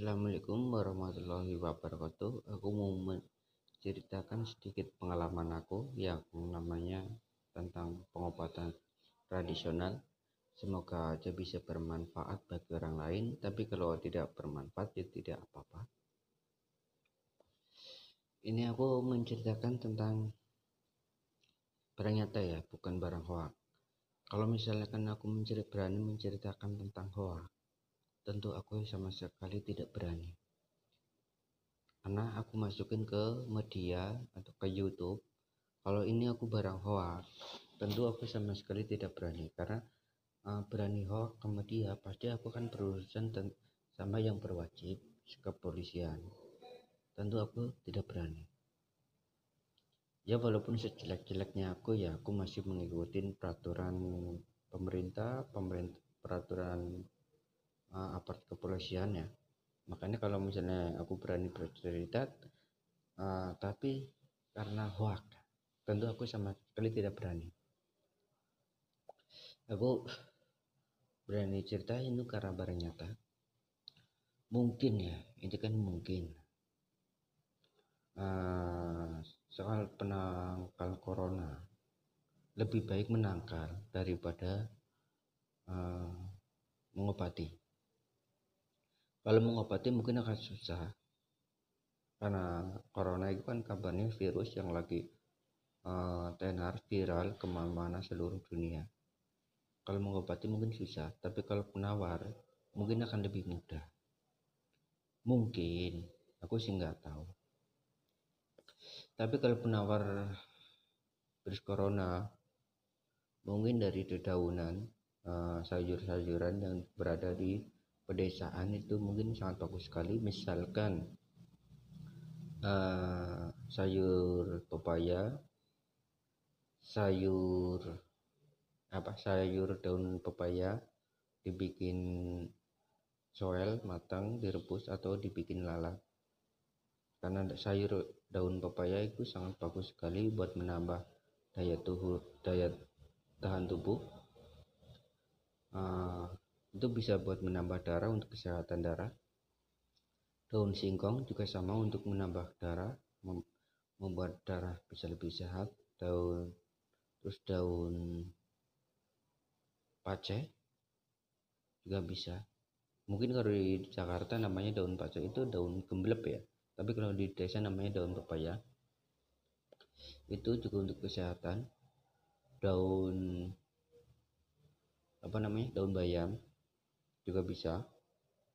Assalamualaikum warahmatullahi wabarakatuh. Aku mau menceritakan sedikit pengalaman aku yang namanya tentang pengobatan tradisional. Semoga aja bisa bermanfaat bagi orang lain, tapi kalau tidak bermanfaat ya tidak apa-apa. Ini aku menceritakan tentang barang nyata ya, bukan barang hoak. Kalau misalkan aku berani menceritakan tentang hoak, tentu aku sama sekali tidak berani. Karena aku masukin ke media atau ke YouTube, kalau ini aku barang hoax, tentu aku sama sekali tidak berani. Karena berani hoax ke media, pasti aku akan berurusan sama yang berwajib, kepolisian. Tentu aku tidak berani. Ya walaupun sejelek-jeleknya aku ya, aku masih mengikuti peraturan pemerintah, peraturan aparat kepolisian ya. Makanya kalau misalnya aku berani bercerita, tapi karena hoax, tentu aku sama sekali tidak berani. Aku berani cerita itu karena barang nyata. Mungkin ya, itu kan mungkin. Soal penangkal corona, lebih baik menangkal daripada mengobati. Kalau mengobati mungkin akan susah, karena corona itu kan kabarnya virus yang lagi tenar viral kemana-mana seluruh dunia. Kalau mengobati mungkin susah, tapi kalau penawar mungkin akan lebih mudah. Mungkin, aku sih nggak tahu. Tapi kalau penawar virus corona mungkin dari dedaunan, sayur-sayuran yang berada di pedesaan itu mungkin sangat bagus sekali. Misalkan sayur pepaya, sayur daun pepaya dibikin soel matang, direbus atau dibikin lalap. Karena sayur daun pepaya itu sangat bagus sekali buat menambah daya tahan tubuh. Itu bisa buat menambah darah untuk kesehatan darah. Daun singkong juga sama untuk menambah darah, membuat darah bisa lebih sehat. Daun pace juga bisa. Mungkin kalau di Jakarta namanya daun pace itu daun gembleb ya, tapi kalau di desa namanya daun pepaya. Itu juga untuk kesehatan. Daun bayam juga bisa.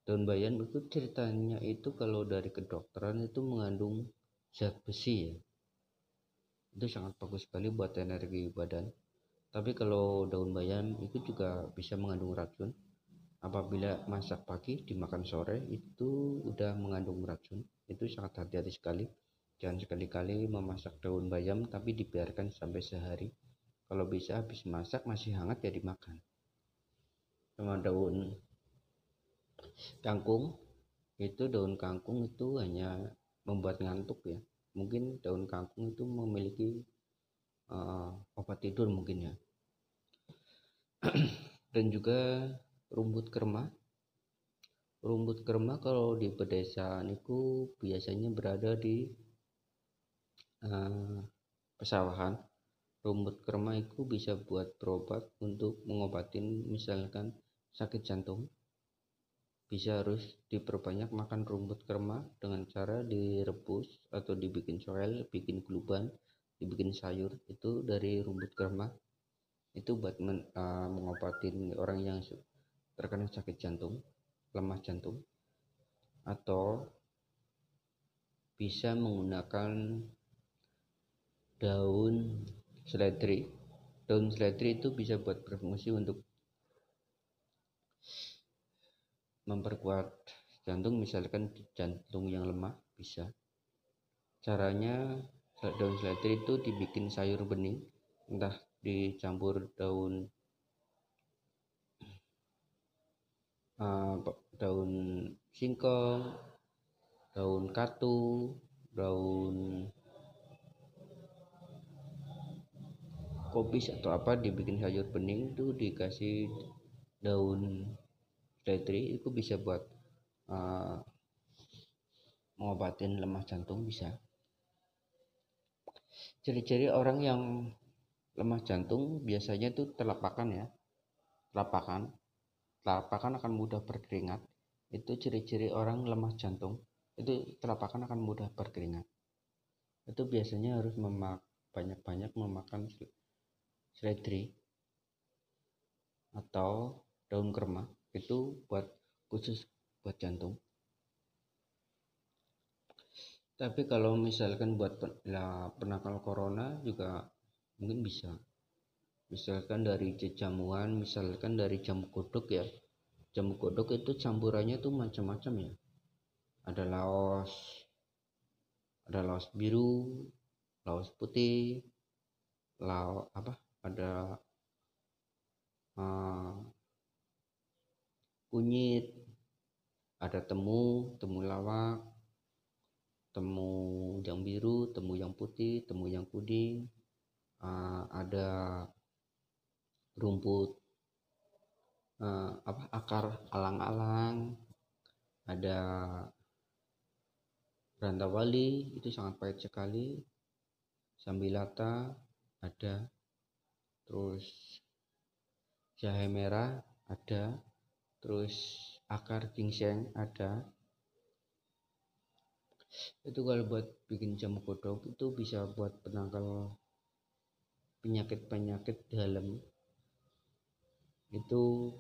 Daun bayam itu ceritanya itu kalau dari kedokteran itu mengandung zat besi ya. Itu sangat bagus sekali buat energi badan. Tapi kalau daun bayam itu juga bisa mengandung racun. Apabila masak pagi dimakan sore itu udah mengandung racun. Itu sangat hati-hati sekali. Jangan sekali-kali memasak daun bayam tapi dibiarkan sampai sehari. Kalau bisa habis masak masih hangat ya dimakan. Sama daun kangkung, itu daun kangkung itu hanya membuat ngantuk ya. Mungkin daun kangkung itu memiliki obat tidur mungkin ya. Dan juga rumput kerma kalau di pedesaan itu biasanya berada di pesawahan. Rumput kerma itu bisa buat berobat untuk mengobatin misalkan sakit jantung. Bisa harus diperbanyak makan rumput kerma dengan cara direbus atau dibikin soel, bikin guluban, dibikin sayur. Itu dari rumput kerma. Itu buat mengobatin orang yang terkena sakit jantung, lemah jantung. Atau bisa menggunakan daun seledri. Daun seledri itu bisa buat berfungsi untuk memperkuat jantung, misalkan jantung yang lemah bisa. Caranya daun seledri itu dibikin sayur bening, entah dicampur daun singkong, daun katu, daun kopis atau apa, dibikin sayur bening itu dikasih daun seledri, itu bisa buat ngobatin lemah jantung bisa. Ciri-ciri orang yang lemah jantung biasanya tuh telapakan ya. Telapakan akan mudah berkeringat. Itu ciri-ciri orang lemah jantung. Itu telapakan akan mudah berkeringat. Itu biasanya harus banyak-banyak memakan seledri atau daun kurma. Itu khusus buat jantung. Tapi kalau misalkan buat penangkal corona juga mungkin bisa. Misalkan dari jamuan, misalkan dari jamu kodok ya. Jamu kodok itu campurannya tuh macam-macam ya. Ada laos biru, laos putih, ada kunyit, ada temu lawak, temu yang biru, temu yang putih, temu yang kuning, ada rumput akar alang-alang, ada rantawali, itu sangat pahit sekali, sambilata ada, terus jahe merah ada, terus akar ginseng ada. Itu kalau buat bikin jamu kodok itu bisa buat penangkal penyakit dalam. Itu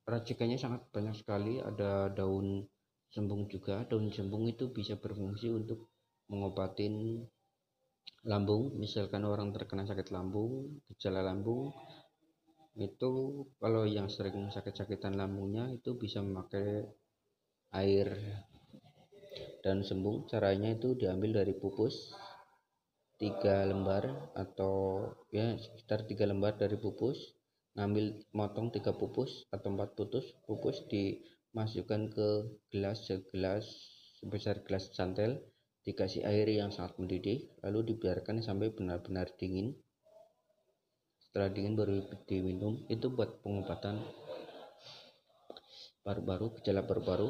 racikannya sangat banyak sekali. Ada daun jembung juga. Daun jembung itu bisa berfungsi untuk mengobatin lambung. Misalkan orang terkena sakit lambung, gejala lambung, itu kalau yang sering sakit-sakitan lambungnya itu bisa memakai air daun jembung. Caranya itu diambil dari pupus 3 lembar atau ya sekitar 3 lembar dari pupus, motong 3 pupus atau 4 pupus, dimasukkan ke segelas sebesar gelas cantel, dikasih air yang sangat mendidih, lalu dibiarkan sampai benar-benar dingin. Setelah dingin baru diminum. Itu buat pengobatan gejala paru-paru.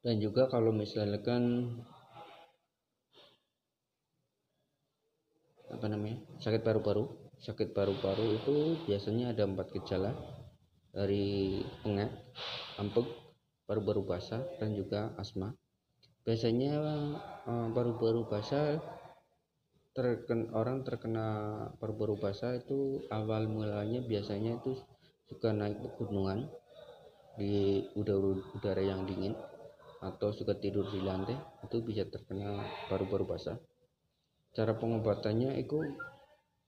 Dan juga kalau misalkan sakit paru-paru itu biasanya ada 4 gejala, dari pengap, ampek, paru-paru basah, dan juga asma. Biasanya paru-paru basah, orang terkena paru-paru basah itu awal mulanya biasanya itu suka naik pegunungan di udara yang dingin, atau suka tidur di lantai, itu bisa terkena paru-paru basah. Cara pengobatannya itu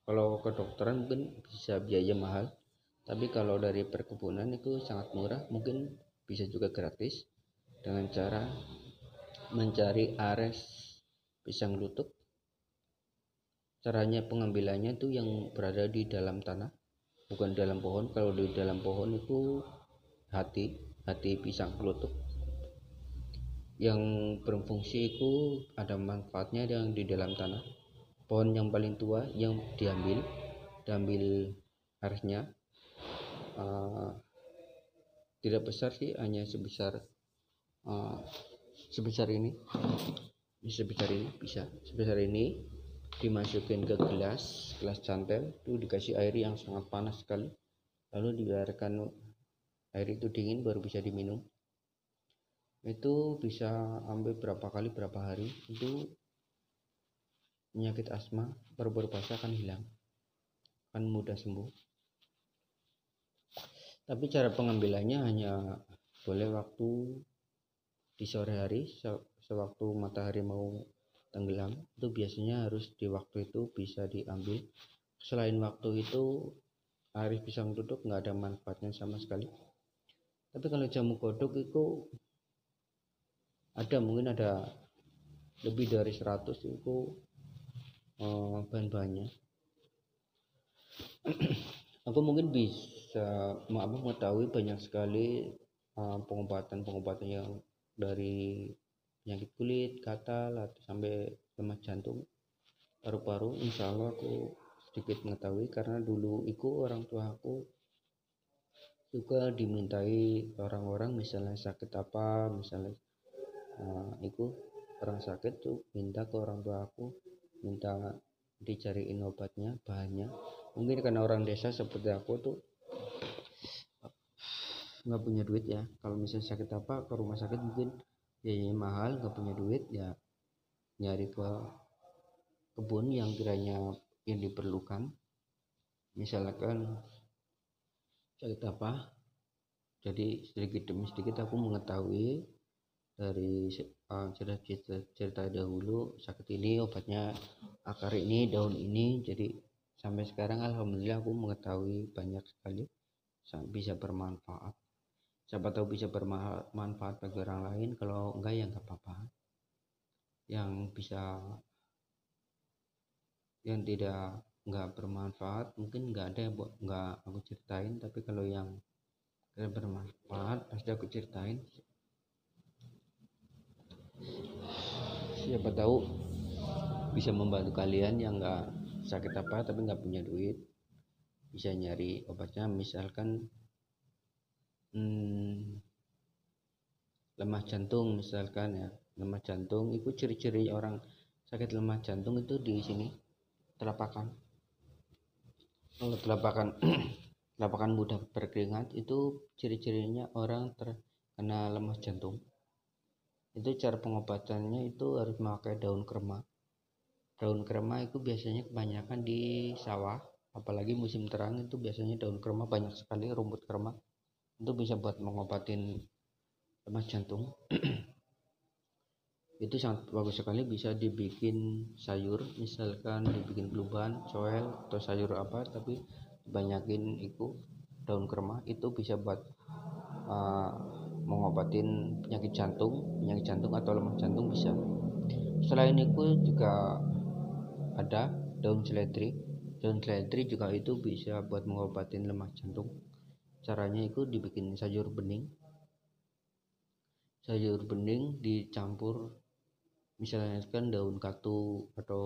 kalau ke dokteran mungkin bisa biaya mahal, tapi kalau dari perkebunan itu sangat murah, mungkin bisa juga gratis, dengan cara mencari ares pisang lutut. Caranya pengambilannya itu yang berada di dalam tanah, bukan dalam pohon. Kalau di dalam pohon itu hati pisang lutut yang berfungsi itu ada manfaatnya yang di dalam tanah. Pohon yang paling tua yang diambil aresnya, tidak besar sih, hanya sebesar ini, dimasukin ke gelas cantel, itu dikasih air yang sangat panas sekali, lalu dibiarkan air itu dingin baru bisa diminum. Itu bisa ambil berapa hari, itu penyakit asma, paru-paru basah akan hilang, akan mudah sembuh. Tapi cara pengambilannya hanya boleh waktu di sore hari, sewaktu matahari mau tenggelam. Itu biasanya harus di waktu itu bisa diambil. Selain waktu itu air pisang duduk nggak ada manfaatnya sama sekali. Tapi kalau jamu kodok itu mungkin ada lebih dari 100 itu bahan-bahannya. Aku mungkin bisa mengetahui banyak sekali pengobatan yang dari penyakit kulit, gatal, atau sampai lemah jantung, paru-paru. Insya Allah aku sedikit mengetahui, karena dulu itu orang tua aku juga dimintai orang-orang misalnya sakit apa, misalnya Itu orang sakit tuh minta ke orang tua aku, minta dicariin obatnya, bahannya. Mungkin karena orang desa seperti aku tuh nggak punya duit ya, kalau misalnya sakit apa ke rumah sakit mungkin biayanya mahal, nggak punya duit ya nyari ke kebun yang kiranya yang diperlukan. Misalkan sakit apa, jadi sedikit demi sedikit aku mengetahui dari cerita dahulu sakit ini obatnya akar ini, daun ini. Jadi sampai sekarang alhamdulillah aku mengetahui banyak sekali, bisa bermanfaat. Siapa tahu bisa bermanfaat bagi orang lain, kalau enggak ya enggak apa-apa. Yang bisa, yang tidak enggak bermanfaat mungkin enggak ada yang enggak aku ceritain, tapi kalau yang bermanfaat pasti aku ceritain. Siapa tahu bisa membantu kalian yang enggak sakit apa tapi enggak punya duit, bisa nyari obatnya. Misalkan lemah jantung misalkan ya, lemah jantung itu ciri-ciri orang sakit lemah jantung itu di sini telapakan. Kalau telapakan mudah berkeringat itu ciri-cirinya orang terkena lemah jantung. Itu cara pengobatannya itu harus memakai daun krema. Daun krema itu biasanya kebanyakan di sawah, apalagi musim terang itu biasanya daun krema banyak sekali, rumput krema itu bisa buat mengobatin lemah jantung. Itu sangat bagus sekali, bisa dibikin sayur, misalkan dibikin bluban, coel atau sayur apa, tapi banyakin itu daun krema, itu bisa buat mengobatin penyakit jantung atau lemah jantung bisa. Selain itu juga ada daun seledri. Daun seledri juga itu bisa buat mengobatin lemah jantung. Caranya itu dibikin sayur bening dicampur misalnya kan daun katu atau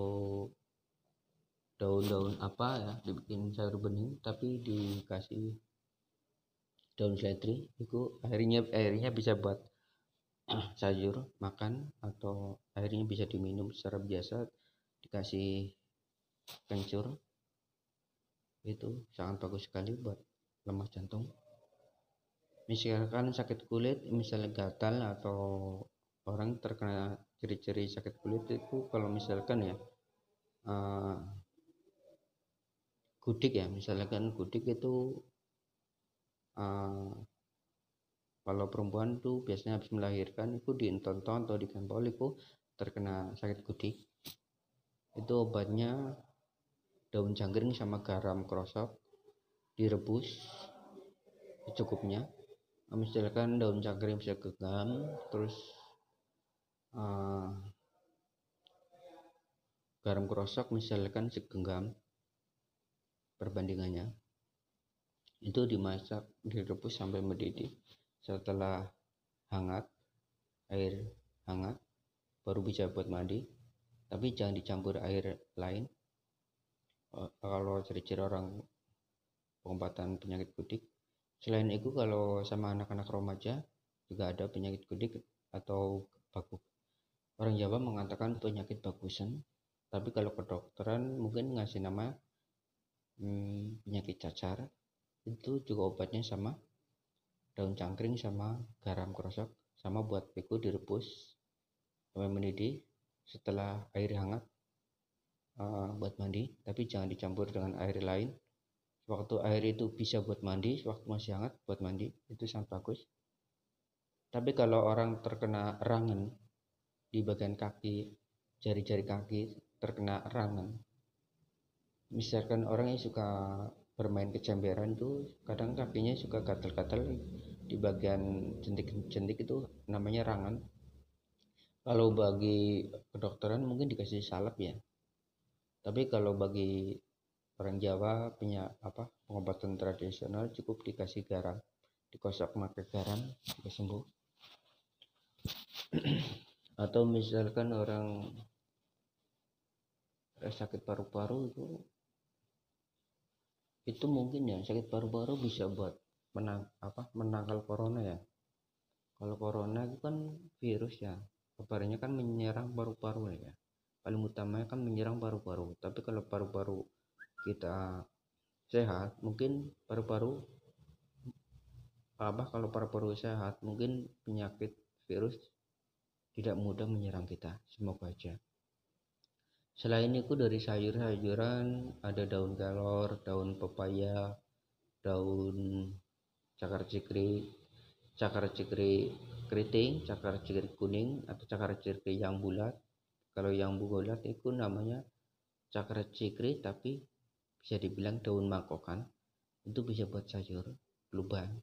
daun-daun apa ya, dibikin sayur bening tapi dikasih daun seledri. Itu airnya bisa buat sayur makan, atau airnya bisa diminum secara biasa dikasih kencur. Itu sangat bagus sekali buat lemah jantung. Misalkan sakit kulit, misalnya gatal atau orang terkena ciri-ciri sakit kulit itu, kalau misalkan ya gudik ya, misalkan gudik itu kalau perempuan tuh biasanya habis melahirkan itu dientonton atau digempol itu terkena sakit gudik. Itu obatnya daun jangkring sama garam krosok direbus secukupnya. Misalkan daun jangkring bisa genggam, terus garam krosok misalkan segenggam perbandingannya, itu dimasak, direbus sampai mendidih. Setelah hangat, air hangat, baru bisa buat mandi, tapi jangan dicampur air lain. Kalau ciri-ciri orang pengobatan penyakit gudik. Selain itu kalau sama anak-anak remaja juga ada penyakit gudik atau baguk. Orang Jawa mengatakan penyakit bagusan, tapi kalau kedokteran mungkin ngasih nama penyakit cacar. Itu juga obatnya sama, daun cangkring sama garam krosok, sama buat piku direbus sampai mendidih. Setelah air hangat buat mandi, tapi jangan dicampur dengan air lain. Waktu air itu bisa buat mandi, waktu masih hangat buat mandi, itu sangat bagus. Tapi kalau orang terkena erangan di bagian kaki, jari-jari kaki terkena erangan, misalkan orang yang suka bermain kecemberan tuh kadang kakinya suka gatal-gatal di bagian jentik-jentik, itu namanya erangan. Kalau bagi kedokteran mungkin dikasih salep ya, tapi kalau bagi orang Jawa punya pengobatan tradisional cukup dikasih garam, dikosok pakai garam bisa sembuh. Atau misalkan orang sakit paru-paru itu mungkin ya, sakit paru-paru bisa buat menangkal corona ya. Kalau corona itu kan virus ya, Paparannya kan menyerang paru-paru ya. Paling utamanya kan menyerang paru-paru. Tapi kalau paru-paru kita sehat, mungkin paru-paru kalau paru-paru sehat, mungkin penyakit virus tidak mudah menyerang kita. Semoga aja. Selain itu dari sayur-sayuran ada daun kelor, daun pepaya, daun cakar cikri keriting, cakar cikri kuning atau cakar cikri yang bulat. Kalau yang bulat itu namanya cakar cikri, tapi bisa dibilang daun mangkokan. Itu bisa buat sayur lubang.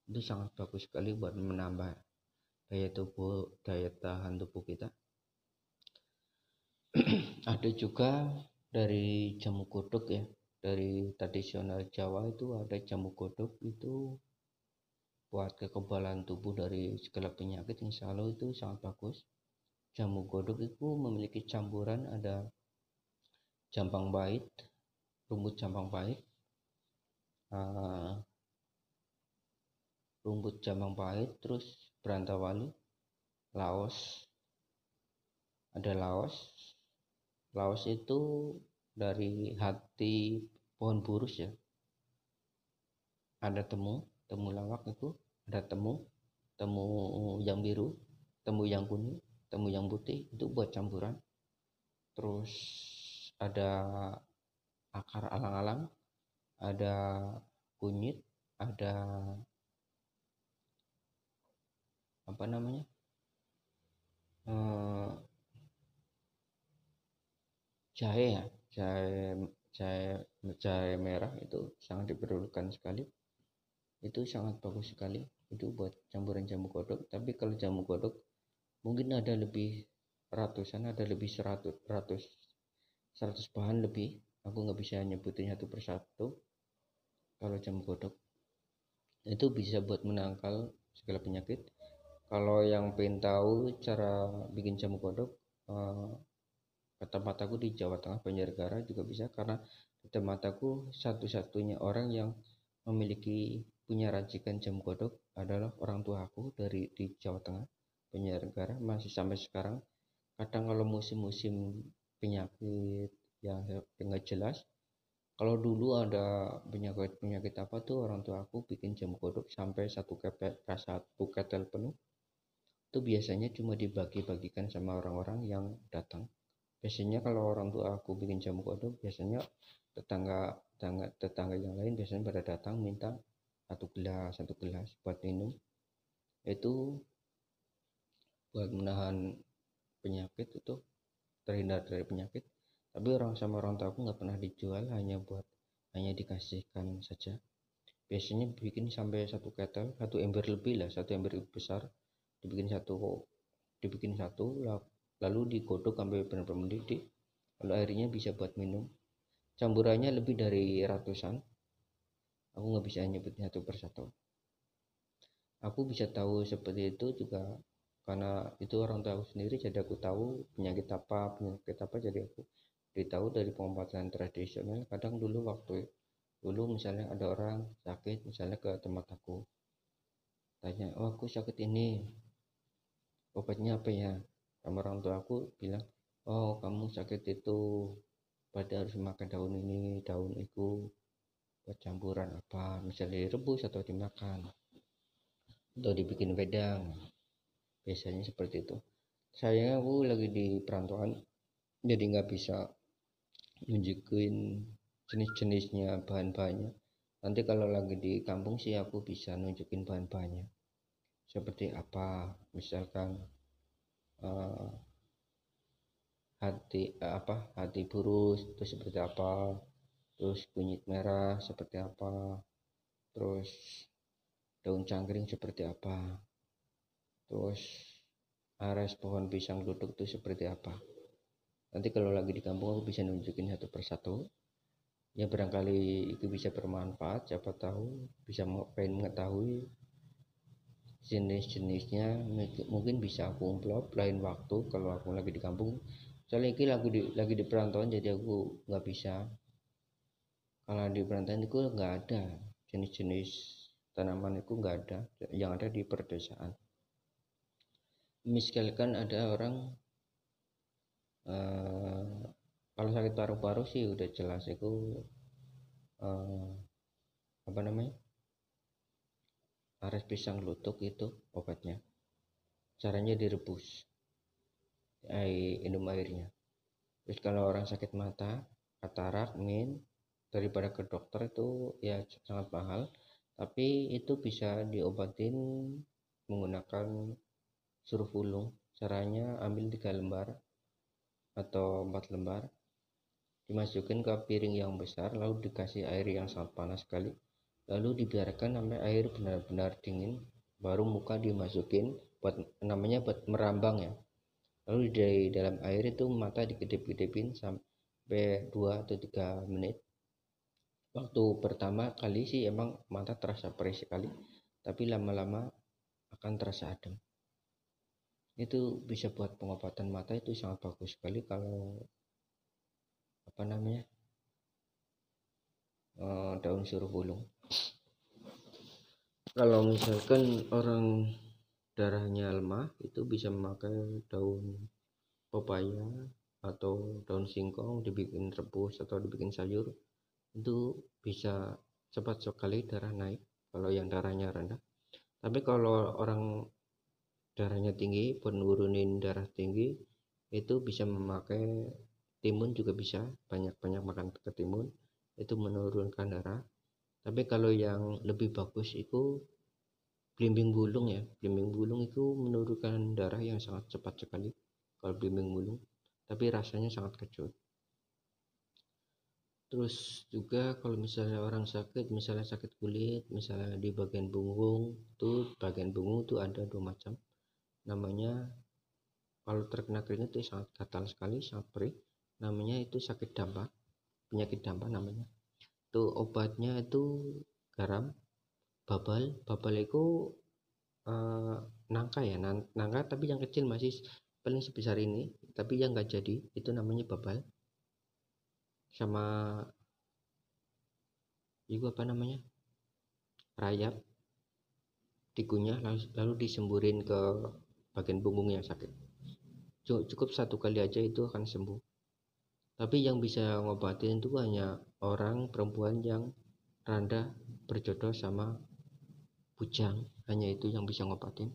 Itu sangat bagus sekali buat menambah daya tahan tubuh kita. Ada juga dari jamu godok ya, dari tradisional Jawa itu ada jamu godok, itu buat kekebalan tubuh dari segala penyakit, insya Allah itu sangat bagus. Jamu godok itu memiliki campuran ada jambang pahit, rumput jambang pahit, terus berantawali, laos, ada laos itu dari hati pohon burus ya, ada temu lawak itu, ada temu yang biru, temu yang kuning, temu yang putih, itu buat campuran. Terus ada akar alang-alang, ada kunyit, ada jahe ya, jahe merah itu sangat diperlukan sekali. Itu sangat bagus sekali itu buat campuran jamu godok. Tapi kalau jamu godok mungkin ada lebih ratusan, ada lebih 100 bahan lebih, aku nggak bisa nyebutin satu persatu. Kalau jamu godok itu bisa buat menangkal segala penyakit. Kalau yang pengen tahu cara bikin jamu godok, ke tempat aku di Jawa Tengah Banjarnegara juga bisa, karena di tempat aku satu-satunya orang yang punya racikan jamu godok adalah orang tua aku di Jawa Tengah Banjarnegara, masih sampai sekarang. Kadang kalau musim-musim penyakit yang nggak jelas, kalau dulu ada penyakit apa tuh, orang tua aku bikin jamu godok sampai satu ketel penuh. Itu biasanya cuma dibagi-bagikan sama orang-orang yang datang. Biasanya kalau orang tua aku bikin jamu godok, biasanya tetangga yang lain biasanya pada datang minta satu gelas buat minum. Itu buat menahan penyakit, itu terhindar dari penyakit. Tapi orang tua aku nggak pernah dijual, hanya dikasihkan saja. Biasanya bikin sampai satu ketel, satu ember lebih lah, satu ember besar, dibikin satu, lalu digodok sampai benar-benar mendidih, lalu airnya bisa buat minum. Campurannya lebih dari ratusan, aku nggak bisa nyebutin satu persatu. Aku bisa tahu seperti itu juga karena itu orang tahu sendiri, jadi aku tahu penyakit apa, jadi aku ditahu dari pengobatan tradisional. Kadang dulu misalnya ada orang sakit, misalnya ke tempat aku, tanya, oh aku sakit ini, obatnya apa ya? Sama orang tua aku bilang, oh kamu sakit itu pada harus makan daun ini, daun itu, buat campuran apa, misalnya direbus atau dimakan atau dibikin wedang, biasanya seperti itu. Sayangnya aku lagi di perantauan, jadi nggak bisa nunjukin jenis-jenisnya, bahan-bahannya. Nanti kalau lagi di kampung sih aku bisa nunjukin bahan-bahannya seperti apa, misalkan hati burus itu seperti apa, terus kunyit merah seperti apa, terus daun cangkring seperti apa, terus ares pohon pisang duduk itu seperti apa. Nanti kalau lagi di kampung aku bisa nunjukin satu persatu ya, barangkali itu bisa bermanfaat, siapa tahu bisa pengen mengetahui jenis-jenisnya. Mungkin bisa aku upload lain waktu kalau aku lagi di kampung, soalnya ini lagi di perantauan, jadi aku nggak bisa. Kalau di perantauan itu nggak ada jenis-jenis tanaman, itu nggak ada, yang ada di perdesaan. misalkan ada orang kalau sakit paru-paru sih udah jelas itu apa namanya, ares pisang lutuk itu obatnya. Caranya direbus, minum airnya. Terus kalau orang sakit mata, katarak, min, daripada ke dokter itu ya sangat mahal, tapi itu bisa diobatin menggunakan suruh ulung. Caranya ambil 3 lembar atau 4 lembar, dimasukin ke piring yang besar, lalu dikasih air yang sangat panas sekali, lalu dibiarkan sampai air benar-benar dingin, baru muka dimasukin buat namanya buat merambang ya. Lalu di dalam air itu mata dikedip-kedipin sampai 2 atau 3 menit. Waktu pertama kali sih emang mata terasa perih sekali, tapi lama-lama akan terasa adem. Itu bisa buat pengobatan mata, itu sangat bagus sekali kalau apa namanya, daun suruh bulung. Kalau misalkan orang darahnya lemah, itu bisa memakai daun pepaya atau daun singkong, dibikin rebus atau dibikin sayur. Itu bisa cepat sekali darah naik kalau yang darahnya rendah. Tapi kalau orang darahnya tinggi, penurunin darah tinggi, itu bisa memakai timun, juga bisa banyak-banyak makan ketimun, itu menurunkan darah. Tapi kalau yang lebih bagus itu belimbing bulung ya. Belimbing bulung itu menurunkan darah yang sangat cepat sekali kalau belimbing bulung, tapi rasanya sangat kecut. Terus juga kalau misalnya orang sakit, misalnya sakit kulit, misalnya di bagian punggung, tuh bagian punggung tuh ada 2 macam. Namanya kalau terkena keringat itu sangat gatal sekali, sangat perih. Namanya itu sakit dampak, penyakit dampak namanya. Tuh obatnya itu garam, babal. Babal itu nangka ya, nangka tapi yang kecil, masih paling sebesar ini, tapi yang nggak jadi, itu namanya babal. Sama itu apa namanya, rayap, dikunyah lalu disemburin ke bagian punggung yang sakit. Cukup 1 kali aja itu akan sembuh. Tapi yang bisa ngobatin itu hanya orang perempuan yang randa berjodoh sama bujang, hanya itu yang bisa ngobatin.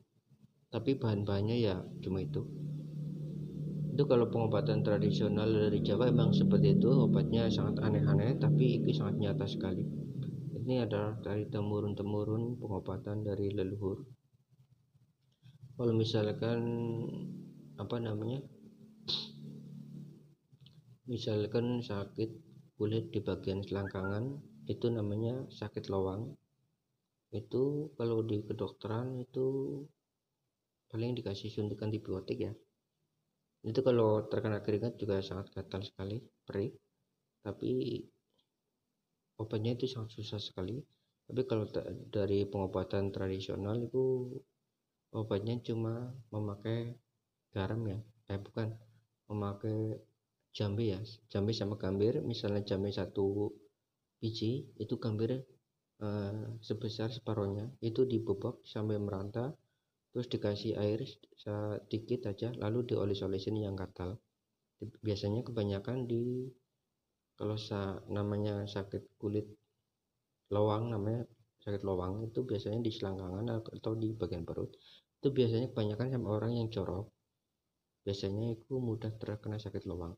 Tapi bahan-bahannya ya cuma itu. Itu kalau pengobatan tradisional dari Jawa emang seperti itu, obatnya sangat aneh-aneh tapi itu sangat nyata sekali. Ini adalah dari temurun-temurun pengobatan dari leluhur. Kalau misalkan apa namanya, misalkan sakit kulit di bagian selangkangan, itu namanya sakit lowang. Itu kalau di kedokteran itu paling dikasih suntik antibiotik ya. Itu kalau terkena keringat juga sangat gatal sekali, perih, tapi obatnya itu sangat susah sekali. Tapi kalau dari pengobatan tradisional itu obatnya cuma memakai garam ya, bukan, memakai jambe ya, jambe sama gambir. Misalnya jambe 1 biji, itu gambir sebesar separohnya, itu dibobok sampai merata, terus dikasih air sedikit aja, lalu dioles-olesin yang gatal. Biasanya kebanyakan di kalau namanya sakit kulit lowang, namanya sakit lowang itu biasanya di selangkangan atau di bagian perut. Itu biasanya kebanyakan sama orang yang jorok, biasanya itu mudah terkena sakit lowang.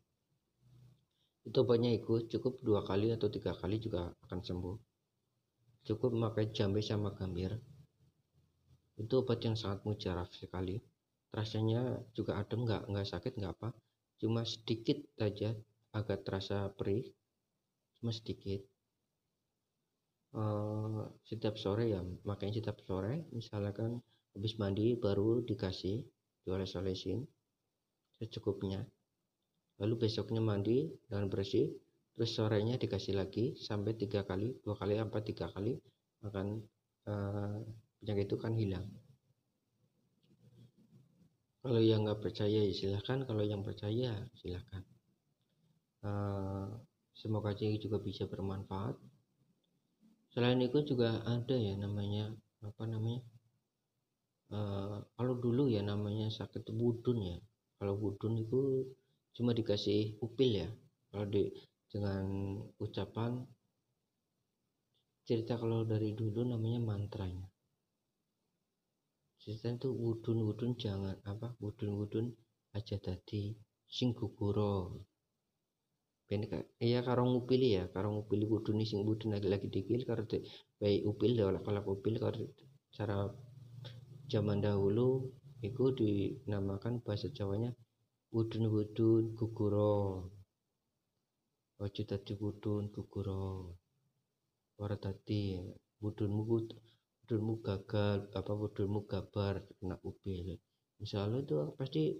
Itu obatnya itu cukup 2 kali atau 3 kali juga akan sembuh. Cukup memakai jambe sama gambir. Itu obat yang sangat mujarab sekali. Rasanya juga adem, nggak sakit, nggak apa, cuma sedikit saja agak terasa perih, cuma sedikit. Setiap sore ya, makanya setiap sore misalkan habis mandi baru dikasih, dioles-olesin secukupnya, lalu besoknya mandi dengan bersih, terus sorenya dikasih lagi sampai 3 kali, 2 kali apa 3 kali, akan penyakit itu kan hilang. Kalau yang nggak percaya ya silahkan, kalau yang percaya silahkan. Semoga ini juga bisa bermanfaat. Selain itu juga ada ya namanya apa namanya, Kalau dulu ya namanya sakit wudun ya. Kalau wudun itu cuma dikasih upil ya. Kalau dengan ucapan cerita kalau dari dulu namanya mantranya. Cerita itu wudun jangan wudun aja tadi sing guguro. Iya karo ngupili ya, karo ngupili wudun sing wudun lagi dikil karo baik upil ya kalau upil karo cara zaman dahulu itu dinamakan bahasa Jawanya wudun guguro. Ojo tadi wudun guguro. Ora tadi wudunmu gagal wudunmu gabar kena upil. Misalnya itu pasti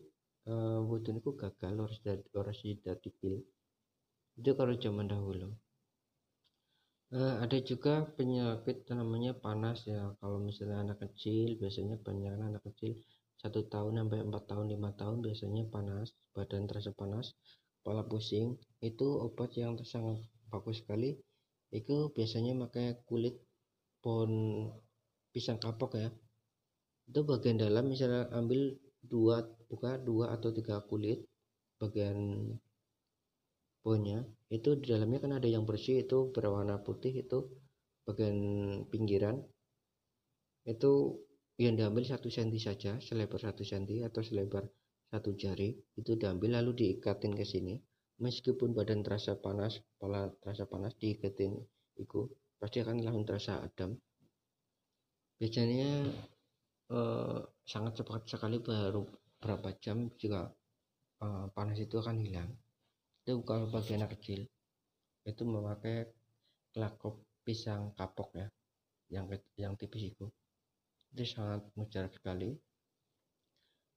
wudunku gagal harus dipil. Itu kalau zaman dahulu. Ada juga penyakit namanya panas ya. Kalau misalnya anak kecil, biasanya banyak anak kecil 1 tahun sampai 4 tahun 5 tahun biasanya panas, badan terasa panas, kepala pusing. Itu obat yang sangat bagus sekali. Itu biasanya pakai kulit pohon pisang kapok ya. Itu bagian dalam misalnya ambil 2 atau 3 kulit bagian pohonnya, itu di dalamnya kan ada yang bersih itu berwarna putih, itu bagian pinggiran itu yang diambil 1 cm saja, selebar 1 cm atau selebar 1 jari, itu diambil lalu diikatin ke sini. Meskipun badan terasa panas, kepala terasa panas, diikatin itu pasti akan langsung terasa adem. Biasanya sangat cepat sekali, baru berapa jam juga panas itu akan hilang. Itu kalau bagi anak kecil itu memakai kelakop pisang kapok ya, yang tipis itu sangat mujarab sekali.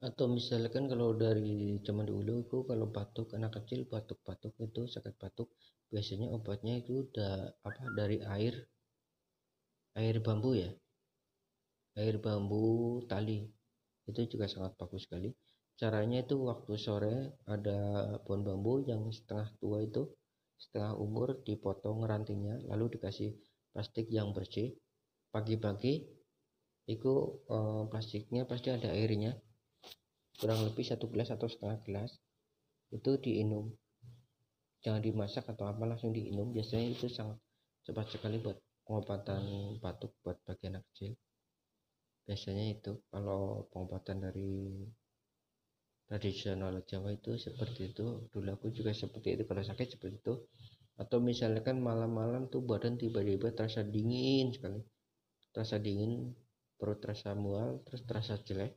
Atau misalkan kalau dari zaman dulu itu kalau batuk anak kecil batuk itu sakit batuk, biasanya obatnya itu dari air bambu ya, air bambu tali, itu juga sangat bagus sekali. Caranya itu waktu sore ada pohon bambu yang setengah tua itu, setengah umur, dipotong rantingnya lalu dikasih plastik yang bersih. Pagi-pagi itu plastiknya pasti ada airnya, kurang lebih 1 gelas atau setengah gelas, itu diinum, jangan dimasak atau apa, langsung diinum. Biasanya itu sangat cepat sekali buat pengobatan batuk buat bagi anak kecil. Biasanya itu kalau pengobatan dari tradisional Jawa itu seperti itu. Dulu aku juga seperti itu kalau sakit seperti itu. Atau misalkan malam-malam tuh badan tiba-tiba terasa dingin sekali, terasa dingin, perut terasa mual, terus terasa jelek,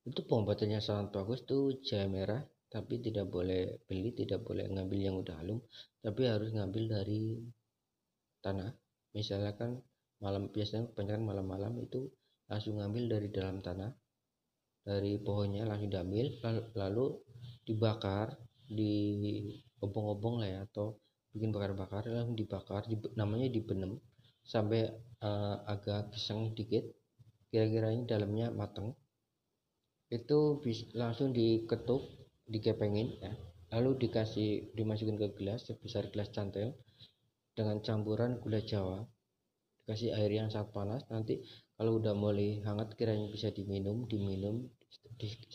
itu pengobatannya sangat bagus tuh jahe merah. Tapi tidak boleh beli, tidak boleh ngambil yang udah halum, tapi harus ngambil dari tanah. Misalkan biasanya kebanyakan malam-malam itu langsung ngambil dari dalam tanah, dari pohonnya langsung diambil, lalu dibakar di obong-obong lah ya, atau bikin bakar-bakar, langsung dibakar, namanya dibenem sampai agak geseng dikit, kira-kira ini dalamnya mateng. Itu langsung diketuk, dikepengin ya, lalu dimasukin ke gelas sebesar gelas cantel dengan campuran gula Jawa, dikasih air yang sangat panas. Nanti kalau udah mulai hangat kiranya bisa diminum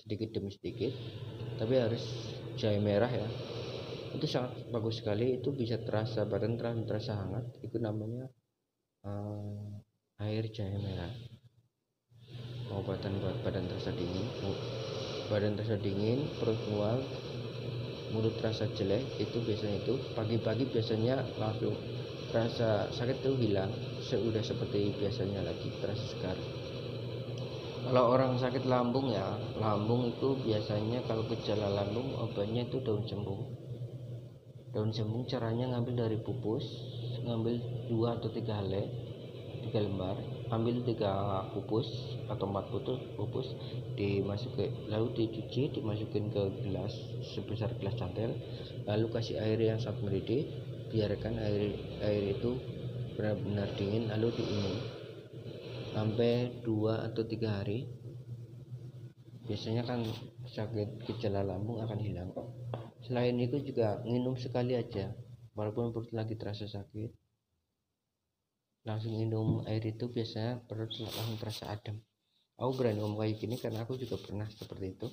sedikit demi sedikit, tapi harus jahe merah ya. Itu sangat bagus sekali, itu bisa terasa badan terasa hangat. Itu namanya air jahe merah, pengobatan buat badan terasa dingin, perut mual, mulut terasa jelek. Itu biasanya itu pagi-pagi biasanya langsung terasa sakit itu hilang, sudah seperti biasanya lagi, terasa segar. Kalau orang sakit lambung ya, lambung itu biasanya kalau gejala lambung obatnya itu daun cembung. Daun cembung caranya ngambil dari pupus, ngambil 2 atau 3 helai, 3 lembar, ambil 3 pupus atau 4 pupus, lalu dicuci, dimasukin ke gelas sebesar gelas cantel, lalu kasih air yang sangat mendidih, biarkan air itu benar-benar dingin, lalu diinum sampai 2 atau 3 hari. Biasanya kan sakit gejala lambung akan hilang. Selain itu juga minum sekali aja, walaupun perut lagi terasa sakit, langsung minum air itu biasanya perut langsung terasa adem. Aku berani ngomong kayak gini karena aku juga pernah seperti itu.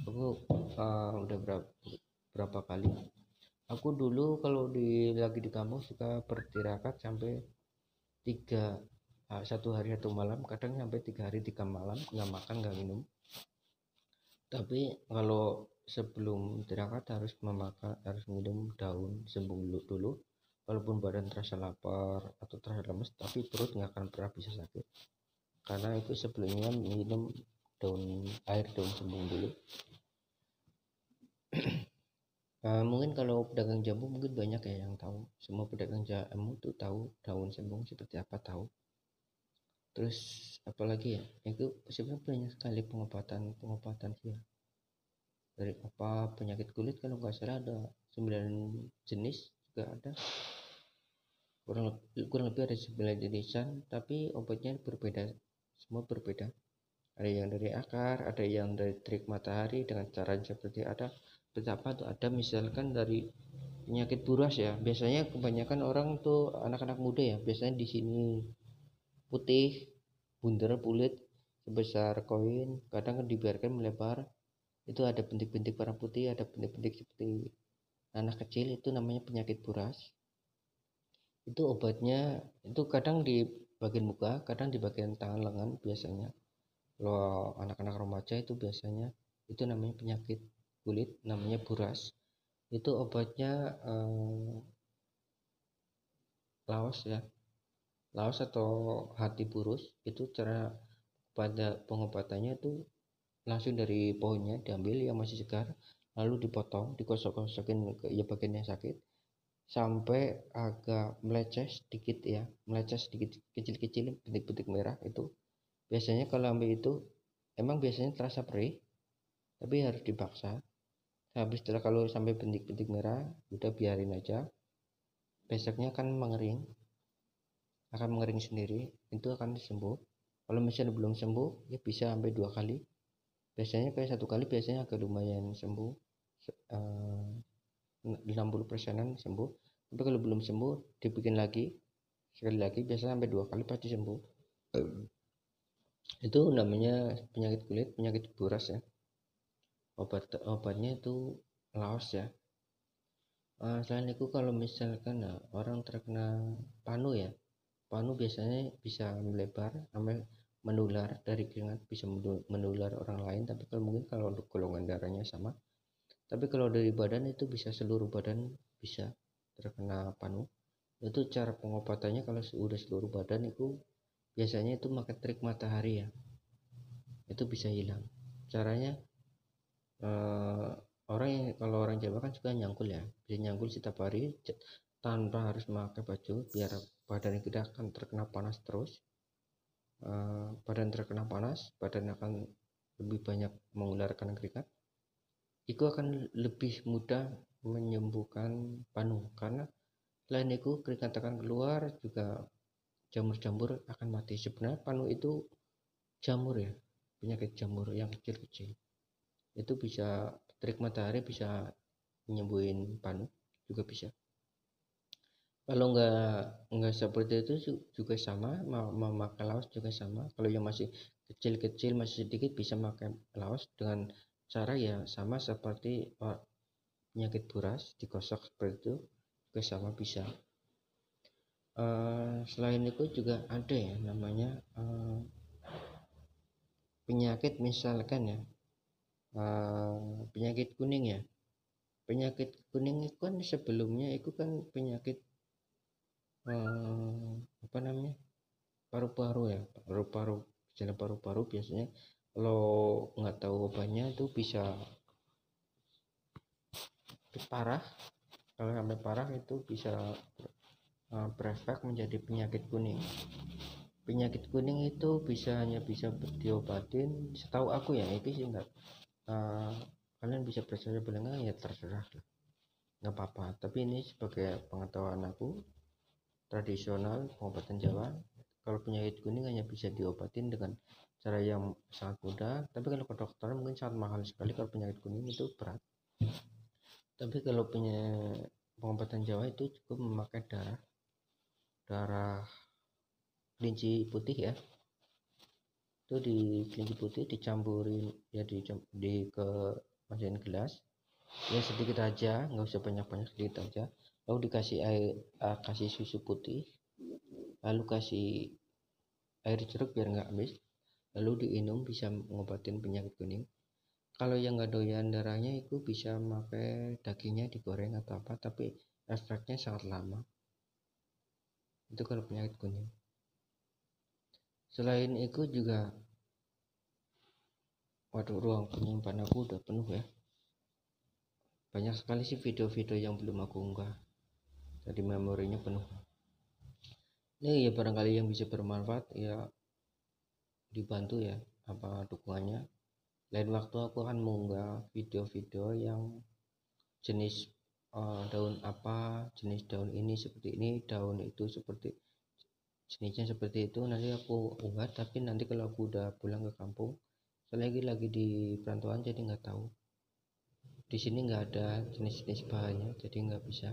Aku udah berapa kali. Aku dulu kalau lagi di kampung suka bertirakat sampai 1 hari 1 malam, kadang sampai 3 hari 3 malam, nggak makan nggak minum. Tapi kalau sebelum tirakat harus minum daun sembung dulu. Walaupun badan terasa lapar atau terasa lemes, tapi perut nggak akan pernah bisa sakit. Karena itu sebelumnya minum air daun sembung dulu. Mungkin kalau pedagang jamu mungkin banyak ya yang tahu. Semua pedagang jamu tuh tahu daun sembung seperti apa, tahu. Terus apalagi ya, itu sebenarnya banyak sekali pengobatan sih ya. Dari penyakit kulit kalau nggak salah ada 9 jenis juga ada, kurang lebih ada 9 jenisan, tapi obatnya berbeda, semua berbeda. Ada yang dari akar, ada yang dari terik matahari dengan cara seperti betapa tuh ada misalkan dari penyakit buras ya. Biasanya kebanyakan orang tuh anak-anak muda ya, biasanya di sini putih, bundar kulit sebesar koin, kadang kan dibiarkan melebar. Itu ada bintik-bintik warna putih, ada bintik-bintik seperti anak kecil, itu namanya penyakit buras. Itu obatnya itu kadang di bagian muka, kadang di bagian tangan lengan biasanya. Kalau anak-anak remaja itu biasanya itu namanya penyakit kulit, namanya buras. Itu obatnya laos ya, laos atau hati burus. Itu cara pada pengobatannya itu langsung dari pohonnya diambil yang masih segar, lalu dipotong, digosok-gosokin ke bagian yang sakit sampai agak meleceh sedikit ya, kecil-kecil bintik-bintik merah. Itu biasanya kalau ambil itu emang biasanya terasa perih, tapi harus dipaksa. Habis setelah kalau sampai bintik-bintik merah, udah biarin aja. Besoknya akan mengering sendiri, itu akan sembuh. Kalau misalnya belum sembuh, ya bisa sampai 2 kali. Biasanya kayak 1 kali biasanya agak lumayan sembuh, 60%-an sembuh. Tapi kalau belum sembuh, dibikin lagi sekali lagi, biasanya sampai 2 kali pasti sembuh. Itu namanya penyakit kulit, penyakit buras ya. Obatnya itu laos ya. Selain itu kalau misalkan orang terkena panu ya, panu biasanya bisa melebar sampai menular dari keringat, bisa menular orang lain. Tapi kalau untuk golongan darahnya sama, tapi kalau dari badan itu bisa seluruh badan bisa terkena panu. Itu cara pengobatannya kalau sudah seluruh badan itu biasanya itu pakai terik matahari ya, itu bisa hilang. Caranya kalau orang Jawa kan suka nyangkul ya, bisa nyangkul setiap hari tanpa harus memakai baju biar badan tidak akan terkena panas terus. Badan terkena panas, badan akan lebih banyak mengeluarkan keringat. Itu akan lebih mudah menyembuhkan panu, karena selain itu keringat akan keluar, juga jamur-jamur akan mati. Sebenarnya panu itu jamur ya, penyakit jamur yang kecil-kecil. Itu bisa terik matahari bisa menyembuhin panu juga bisa. Kalau nggak seperti itu juga sama, memakai laos juga sama. Kalau yang masih kecil-kecil, masih sedikit, bisa pakai laos dengan cara ya sama seperti penyakit buras, digosok seperti itu juga sama bisa. Selain itu juga ada ya namanya penyakit misalkan ya, penyakit kuning ya. Penyakit kuning itu kan sebelumnya itu kan penyakit paru-paru ya, gejala paru-paru. Biasanya kalau nggak tahu obatnya itu bisa parah. Kalau sampai parah itu bisa berefek menjadi penyakit kuning. Penyakit kuning itu hanya bisa diobatin setahu aku ya, itu sih enggak. Kalian bisa percaya bilang ya terserah lah, nggak apa-apa. Tapi ini sebagai pengetahuan aku, tradisional pengobatan Jawa, kalau penyakit kuning hanya bisa diobatin dengan cara yang sangat mudah. Tapi kalau ke dokter mungkin sangat mahal sekali kalau penyakit kuning itu berat. Tapi kalau pengobatan Jawa itu cukup memakai darah kelinci putih ya. itu di kelinci putih dicampurin ya, ke masukin gelas ya, sedikit aja, nggak usah banyak-banyak, sedikit aja, lalu dikasih air, kasih susu putih, lalu kasih air jeruk biar nggak habis, lalu diminum, bisa mengobatin penyakit kuning. Kalau yang nggak doyan darahnya itu bisa pakai dagingnya digoreng atau apa, tapi efeknya sangat lama. Itu kalau penyakit kuning. Selain itu juga, waduh, ruang penyimpanan aku udah penuh ya. Banyak sekali sih video-video yang belum aku unggah, jadi memorinya penuh. Ini ya barangkali yang bisa bermanfaat ya, dibantu ya apa dukungannya. Lain waktu aku akan mengunggah video-video yang jenis daun apa, jenis daun ini seperti ini, daun itu seperti jenisnya seperti itu, nanti aku unggah. Tapi nanti kalau aku udah pulang ke kampung, saya lagi di perantauan, jadi nggak tahu, di sini nggak ada jenis-jenis bahannya, jadi nggak bisa.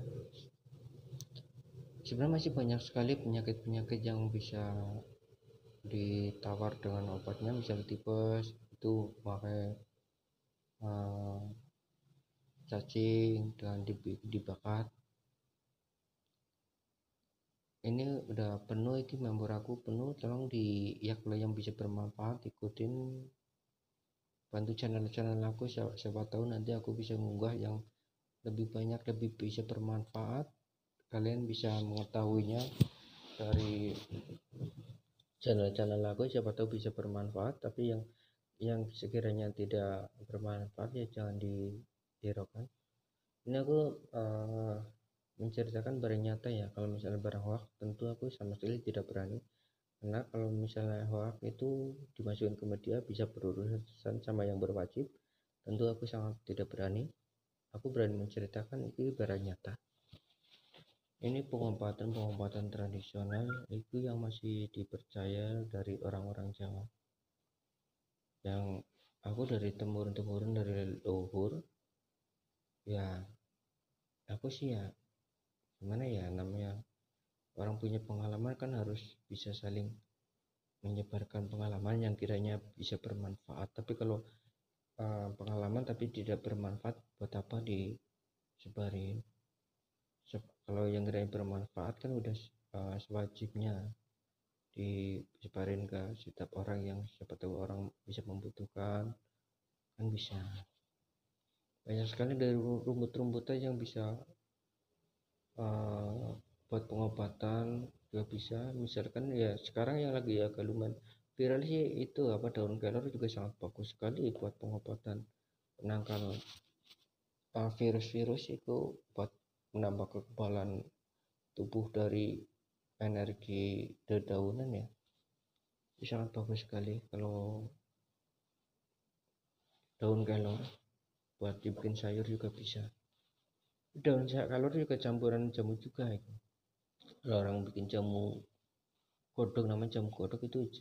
Sebenarnya masih banyak sekali penyakit-penyakit yang bisa ditawar dengan obatnya, misalnya tipes itu pakai cacing dan dibakar. Ini udah penuh, ini member aku penuh, tolong ya kalau yang bisa bermanfaat ikutin, bantu channel-channel aku, siapa tahu nanti aku bisa mengunggah yang lebih banyak, lebih bisa bermanfaat. Kalian bisa mengetahuinya dari channel-channel aku, siapa tahu bisa bermanfaat. Tapi yang sekiranya tidak bermanfaat ya jangan dihiraukan. Ini aku menceritakan barang nyata ya. Kalau misalnya barang hoax, tentu aku sama sekali tidak berani, karena kalau misalnya hoax itu dimasukin ke media bisa berurusan sama yang berwajib, tentu aku sangat tidak berani. Aku berani menceritakan itu barang nyata. Ini pengobatan tradisional itu yang masih dipercaya dari orang-orang Jawa, yang aku dari temurun dari leluhur ya. Aku sih ya gimana ya, namanya orang punya pengalaman kan harus bisa saling menyebarkan pengalaman yang kiranya bisa bermanfaat. Tapi kalau pengalaman tapi tidak bermanfaat, buat apa disebarin? Kalau yang kiranya bermanfaat kan udah sewajibnya disebarin ke setiap orang, yang siapa tahu orang bisa membutuhkan, kan bisa. Banyak sekali dari rumput-rumputnya yang bisa buat pengobatan juga bisa. Misalkan ya sekarang yang lagi agak lumayan viral sih itu apa, daun kelor juga sangat bagus sekali buat pengobatan, penangkal virus-virus itu, buat menambah kekebalan tubuh dari energi dedaunan ya. Itu sangat bagus sekali kalau daun kelor, buat dibikin sayur juga bisa. Daun kelor juga campuran jamu juga itu. Kalau orang bikin jamu kodok, namanya jamu kodok, itu